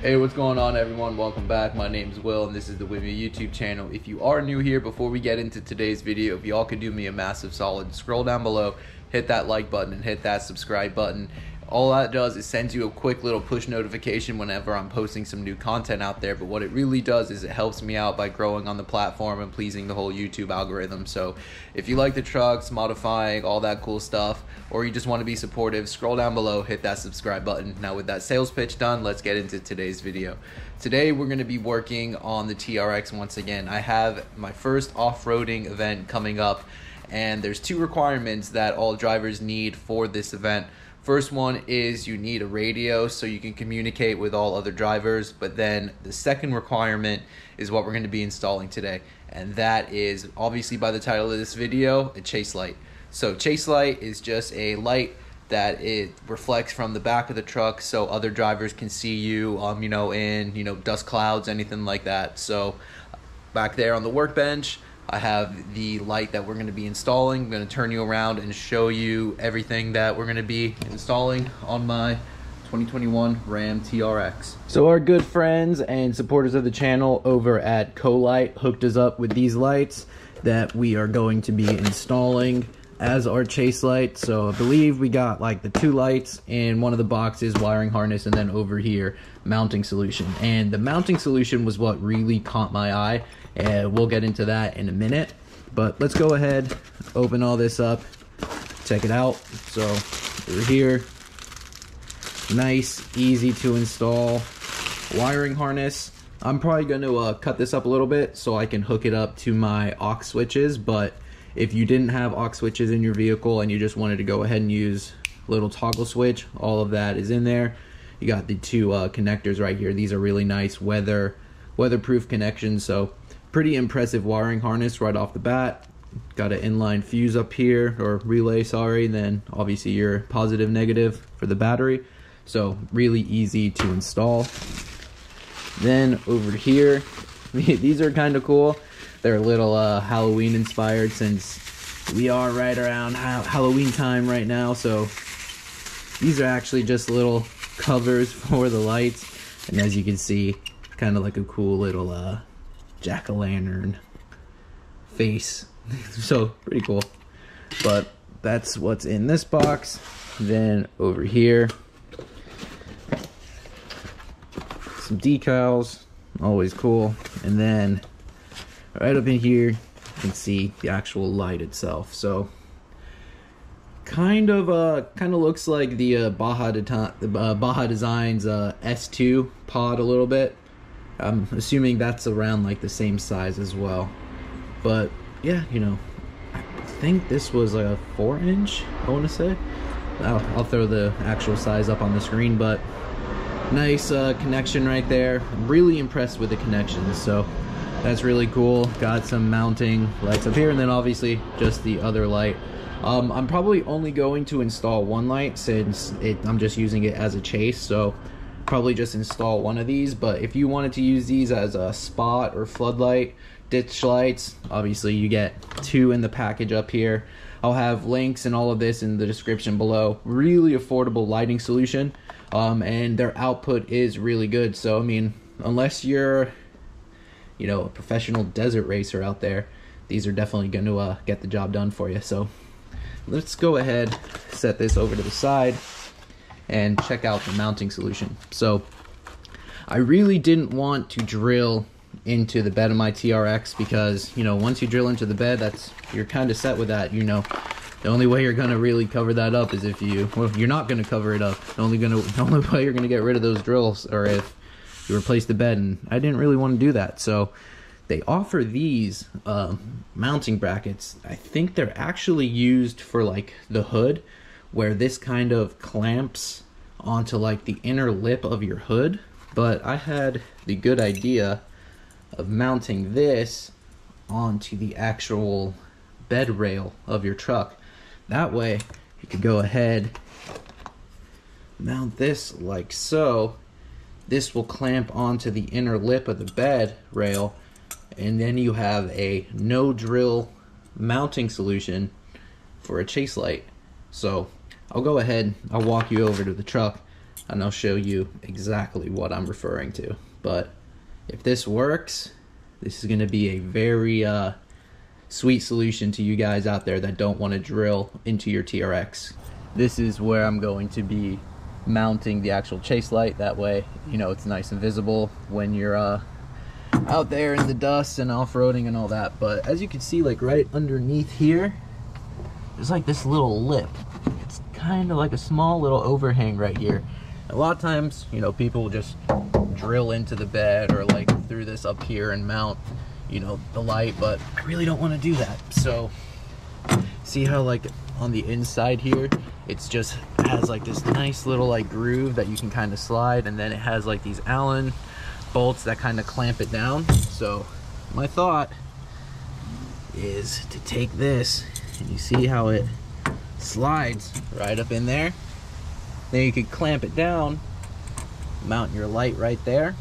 Hey, what's going on, everyone? Welcome back. My name is Will and this is the With Me YouTube channel. If you are new here, before we get into today's video, if y'all could do me a massive solid, scroll down below, hit that like button and hit that subscribe button. All that does is sends you a quick little push notification whenever I'm posting some new content out there, but what it really does is it helps me out by growing on the platform and pleasing the whole YouTube algorithm. So if you like the trucks, modifying, all that cool stuff, or you just want to be supportive, scroll down below, hit that subscribe button. Now with that sales pitch done, let's get into today's video. Today we're going to be working on the TRX once again. I have my first off-roading event coming up, and there's two requirements that all drivers need for this event. First one is you need a radio so you can communicate with all other drivers, but then the second requirement is what we're going to be installing today, and that is, obviously by the title of this video, a chase light. So chase light is just a light that it reflects from the back of the truck so other drivers can see you, in dust clouds, anything like that. So back there on the workbench, I have the light that we're going to be installing. I'm going to turn you around and show you everything that we're going to be installing on my 2021 Ram TRX. So our good friends and supporters of the channel over at CoLight hooked us up with these lights that we are going to be installing as our chase light. So I believe we got like the two lights in one of the boxes, wiring harness, and then over here mounting solution. And the mounting solution was what really caught my eye, and we'll get into that in a minute. But let's go ahead, open all this up, check it out. So over here, nice, easy to install wiring harness. I'm probably going to cut this up a little bit so I can hook it up to my aux switches, but if you didn't have aux switches in your vehicle and you just wanted to go ahead and use a little toggle switch, all of that is in there. You got the two connectors right here. These are really nice weatherproof connections, so pretty impressive wiring harness right off the bat. Got an inline fuse up here, or relay, sorry, then obviously your positive negative for the battery. So really easy to install. Then over here, these are kind of cool. They're a little Halloween inspired since we are right around Halloween time right now. So these are actually just little covers for the lights. And as you can see, kind of like a cool little jack-o'-lantern face. So pretty cool. But that's what's in this box. Then over here, some decals, always cool. And then right up in here, you can see the actual light itself. So kind of looks like the Baja Designs S2 pod a little bit. I'm assuming that's around like the same size as well. But yeah, I think this was like a 4-inch, I want to say. I'll throw the actual size up on the screen, but nice connection right there. I'm really impressed with the connections, so that's really cool. Got some mounting lights up here, and then obviously just the other light. I'm probably only going to install one light since I'm just using it as a chase, so probably just install one of these. But if you wanted to use these as a spot or floodlight, ditch lights, obviously you get two in the package up here. I'll have links and all of this in the description below. Really affordable lighting solution, and their output is really good. So I mean, unless you're a professional desert racer out there, these are definitely going to get the job done for you. So let's go ahead, set this over to the side, and check out the mounting solution. So I really didn't want to drill into the bed of my TRX because, once you drill into the bed, you're kind of set with that. The only way you're going to really cover that up is if you're not going to cover it up. The only way you're going to get rid of those drills or if you replace the bed, and I didn't really want to do that. So they offer these mounting brackets. I think they're actually used for like the hood, where this kind of clamps onto like the inner lip of your hood. But I had the good idea of mounting this onto the actual bed rail of your truck. That way you could go ahead, mount this like so. This will clamp onto the inner lip of the bed rail, and then you have a no drill mounting solution for a chase light. So I'll go ahead, I'll walk you over to the truck. and I'll show you exactly what I'm referring to. But if this works, this is going to be a very sweet solution to you guys out there that don't want to drill into your TRX. This is where I'm going to be mounting the actual chase light. That way, you know, it's nice and visible when you're out there in the dust and off-roading and all that. But as you can see, like right underneath here, there's like this little lip. It's kind of like a small little overhang right here. A lot of times, you know, people just drill into the bed or like through this up here and mount, you know, the light, but I really don't want to do that. So see how like on the inside here, it's just has like this nice little like groove that you can kind of slide, and then it has like these Allen bolts that kind of clamp it down. So my thought is to take this, and you see how it slides right up in there. Then you could clamp it down, mount your light right there.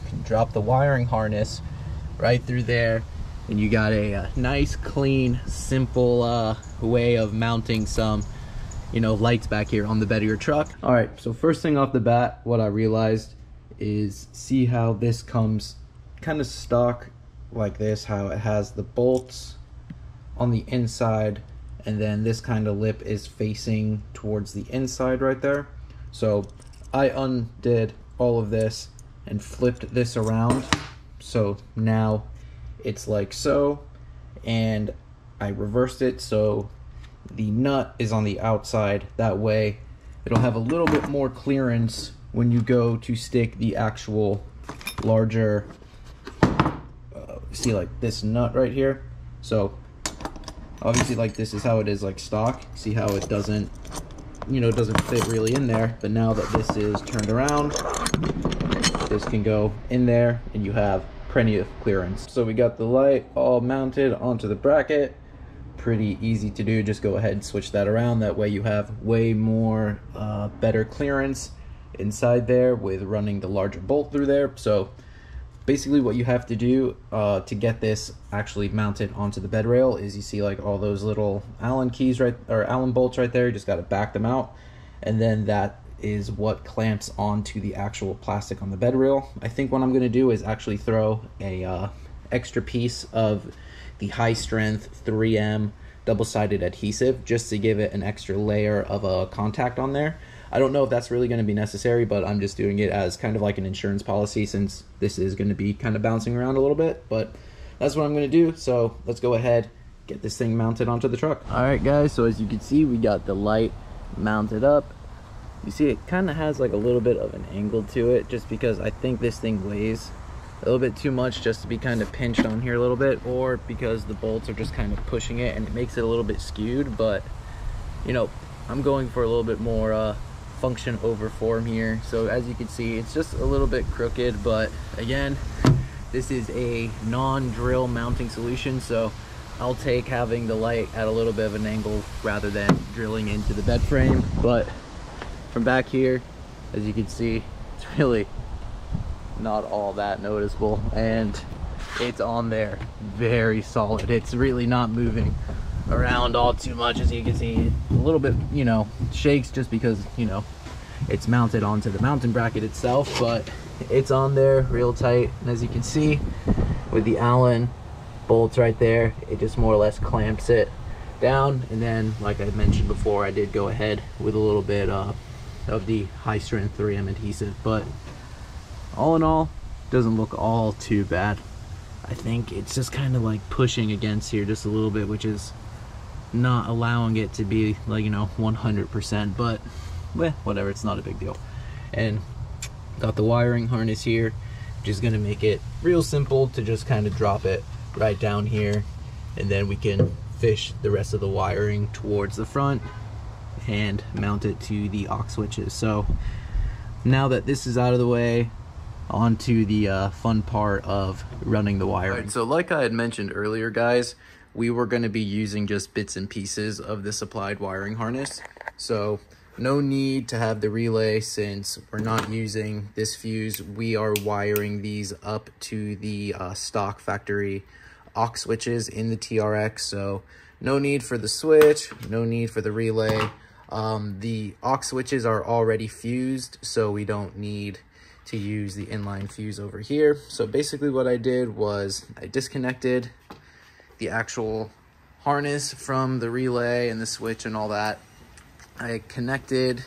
You can drop the wiring harness right through there, and you got a nice, clean, simple way of mounting some, you know, lights back here on the bed of your truck. All right, so first thing off the bat, what I realized is, see how this comes kind of stock like this, how it has the bolts on the inside, and then this kind of lip is facing towards the inside right there. So I undid all of this and flipped this around, so now it's like so, and I reversed it so the nut is on the outside. That way it'll have a little bit more clearance when you go to stick the actual larger see, like this nut right here. So obviously, like, this is how it is like stock. See how it doesn't, you know, doesn't fit really in there. But now that this is turned around, this can go in there and you have plenty of clearance. So we got the light all mounted onto the bracket. Pretty easy to do. Just go ahead and switch that around. That way you have way more better clearance inside there with running the larger bolt through there. So basically what you have to do to get this actually mounted onto the bed rail is, you see like all those little Allen keys right, or Allen bolts right there. You just got to back them out, and then that is what clamps onto the actual plastic on the bed rail. I think what I'm going to do is actually throw a extra piece of the high strength 3M double-sided adhesive just to give it an extra layer of a contact on there. I don't know if that's really going to be necessary, but I'm just doing it as kind of like an insurance policy, since this is going to be kind of bouncing around a little bit. But that's what I'm going to do. So let's go ahead, get this thing mounted onto the truck. All right, guys, so as you can see, we got the light mounted up. You see it kind of has like a little bit of an angle to it, just because I think this thing weighs a little bit too much just to be kind of pinched on here a little bit, or because the bolts are just kind of pushing it and it makes it a little bit skewed. But you know, I'm going for a little bit more function over form here. So as you can see, it's just a little bit crooked, but again, this is a non-drill mounting solution, so I'll take having the light at a little bit of an angle rather than drilling into the bed frame. But from back here, as you can see, it's really not all that noticeable, and it's on there very solid. It's really not moving around all too much. As you can see, a little bit, you know, shakes just because, you know, it's mounted onto the mounting bracket itself, but it's on there real tight. And as you can see with the Allen bolts right there, it just more or less clamps it down. And then, like I mentioned before, I did go ahead with a little bit of the high strength 3M adhesive, but all in all, doesn't look all too bad. I think it's just kind of like pushing against here just a little bit, which is not allowing it to be like, you know, 100%, but well, whatever, it's not a big deal. And got the wiring harness here, which is going to make it real simple to just kind of drop it right down here, and then we can fish the rest of the wiring towards the front and mount it to the aux switches. So now that this is out of the way, onto the fun part of running the wiring. All right, so like I had mentioned earlier, guys, we were going to be using just bits and pieces of the supplied wiring harness, so no need to have the relay. Since we're not using this fuse, we are wiring these up to the stock factory aux switches in the TRX, so no need for the switch, no need for the relay. The aux switches are already fused, so we don't need to use the inline fuse over here. So basically what I did was I disconnected the actual harness from the relay and the switch and all that. I connected,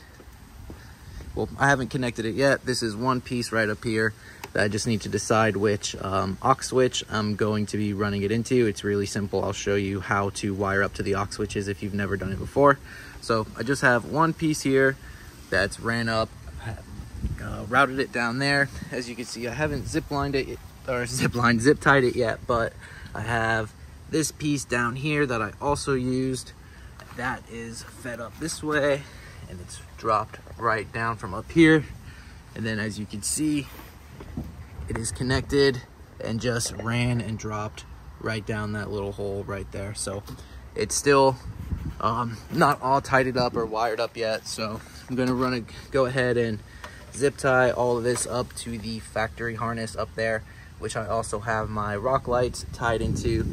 well, I haven't connected it yet. This is one piece right up here that I just need to decide which aux switch I'm going to be running it into. It's really simple. I'll show you how to wire up to the aux switches if you've never done it before. So I just have one piece here that's ran up, routed it down there. As you can see, I haven't zip tied it yet, but I have this piece down here that I also used. That is fed up this way, and it's dropped right down from up here. And then as you can see, it is connected and just ran and dropped right down that little hole right there. So it's still not all tidied up or wired up yet. So I'm gonna go ahead and zip tie all of this up to the factory harness up there, which I also have my rock lights tied into.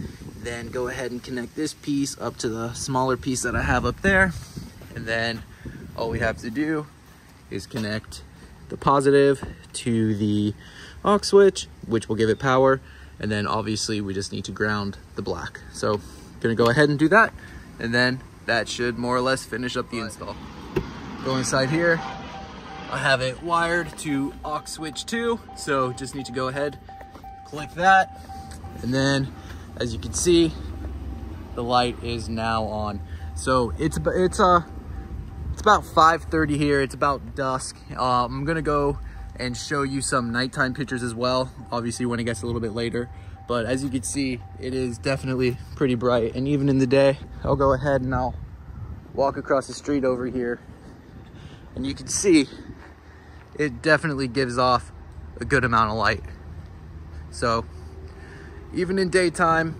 Then go ahead and connect this piece up to the smaller piece that I have up there. And then all we have to do is connect the positive to the aux switch, which will give it power. And then obviously we just need to ground the black. So I'm gonna go ahead and do that. And then that should more or less finish up the install. Go inside here. I have it wired to aux switch 2. So just need to go ahead, click that. And then as you can see, the light is now on. So it's about 5:30 here. It's about dusk. I'm gonna go and show you some nighttime pictures as well, obviously when it gets a little bit later. But as you can see, it is definitely pretty bright. And even in the day, I'll go ahead and I'll walk across the street over here, and you can see it definitely gives off a good amount of light. So even in daytime,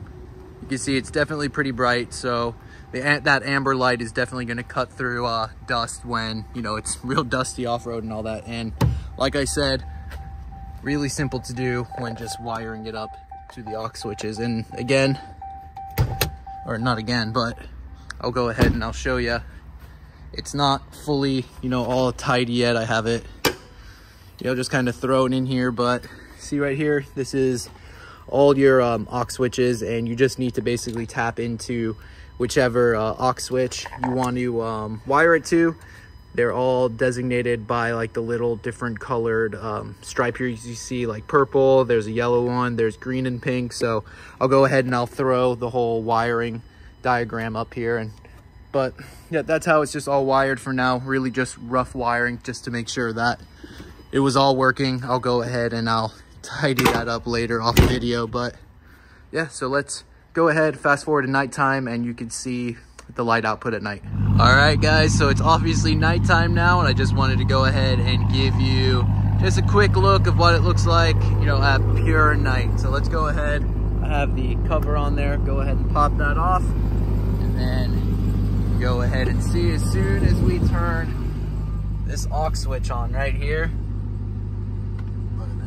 you can see it's definitely pretty bright. So that amber light is definitely going to cut through dust when, you know, it's real dusty off-road and all that. And like I said, really simple to do when just wiring it up to the aux switches. And again, or not again, but I'll go ahead and I'll show you. It's not fully, you know, all tidy yet. I have it, you know, just kind of thrown in here. But see right here, this is all your aux switches, and you just need to basically tap into whichever aux switch you want to wire it to. They're all designated by like the little different colored stripe here. You see like purple, there's a yellow one, there's green and pink. So I'll go ahead and I'll throw the whole wiring diagram up here. But yeah, that's how it's just all wired for now. Really just rough wiring just to make sure that it was all working. I'll go ahead and I'll tidy that up later off video. But yeah, so let's go ahead, fast forward to nighttime, and you can see the light output at night. All right guys, so it's obviously nighttime now, and I just wanted to go ahead and give you just a quick look of what it looks like, you know, at pure night. So let's go ahead. I have the cover on there. Go ahead and pop that off, and then go ahead and see as soon as we turn this aux switch on right here. Look at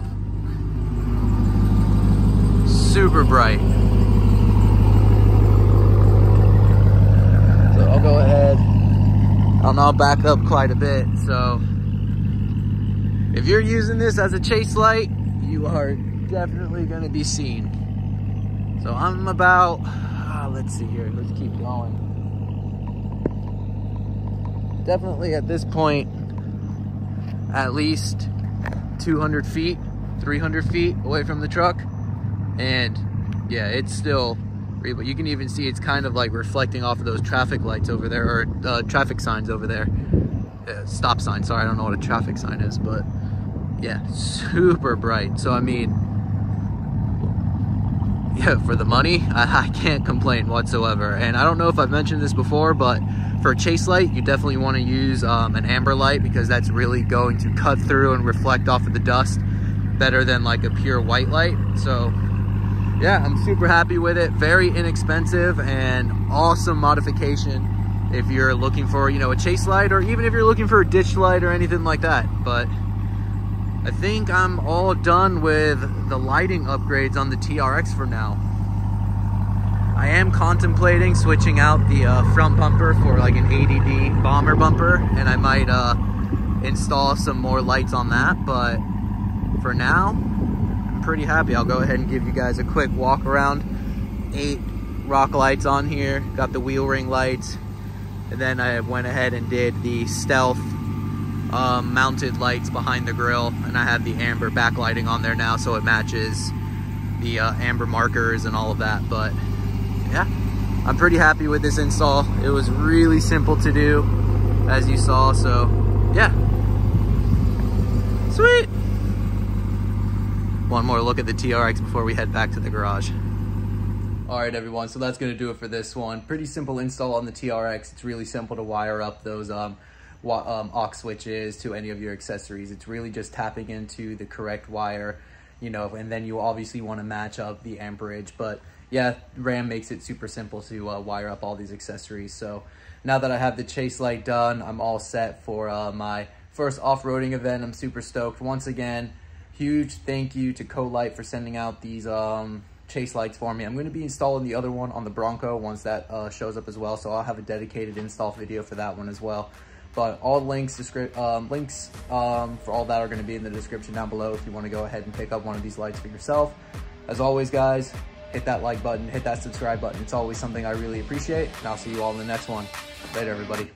that. Super bright. I'll go ahead, I'll back up quite a bit. So if you're using this as a chase light, you are definitely going to be seen. So I'm about, let's see here, let's keep going. Definitely at this point, at least 200 feet, 300 feet away from the truck. And yeah, it's still, but you can even see it's kind of like reflecting off of those traffic lights over there, or traffic signs over there. Stop sign, sorry, I don't know what a traffic sign is, but yeah, super bright. So I mean, yeah, for the money, I can't complain whatsoever. And I don't know if I've mentioned this before, but for a chase light, you definitely want to use an amber light, because that's really going to cut through and reflect off of the dust better than like a pure white light. So yeah, I'm super happy with it. Very inexpensive and awesome modification if you're looking for, you know, a chase light, or even if you're looking for a ditch light or anything like that. But I think I'm all done with the lighting upgrades on the TRX for now. I am contemplating switching out the front bumper for like an ADD bomber bumper, and I might install some more lights on that, but for now, I'm pretty happy. I'll go ahead and give you guys a quick walk around. 8 rock lights on here, got the wheel ring lights, and then I went ahead and did the stealth mounted lights behind the grill, and I have the amber backlighting on there now, so it matches the amber markers and all of that. But yeah, I'm pretty happy with this install. It was really simple to do, as you saw, so yeah. Sweet. One more look at the TRX before we head back to the garage. All right, everyone, so that's gonna do it for this one. Pretty simple install on the TRX. It's really simple to wire up those aux switches to any of your accessories. It's really just tapping into the correct wire, you know, and then you obviously want to match up the amperage. But yeah, RAM makes it super simple to wire up all these accessories. So now that I have the chase light done, I'm all set for my first off-roading event. I'm super stoked. Once again, huge thank you to CoLight for sending out these chase lights for me. I'm going to be installing the other one on the Bronco once that shows up as well, so I'll have a dedicated install video for that one as well. But all links for all that are going to be in the description down below if you want to go ahead and pick up one of these lights for yourself. As always, guys, hit that like button, hit that subscribe button. It's always something I really appreciate, and I'll see you all in the next one. Later, everybody.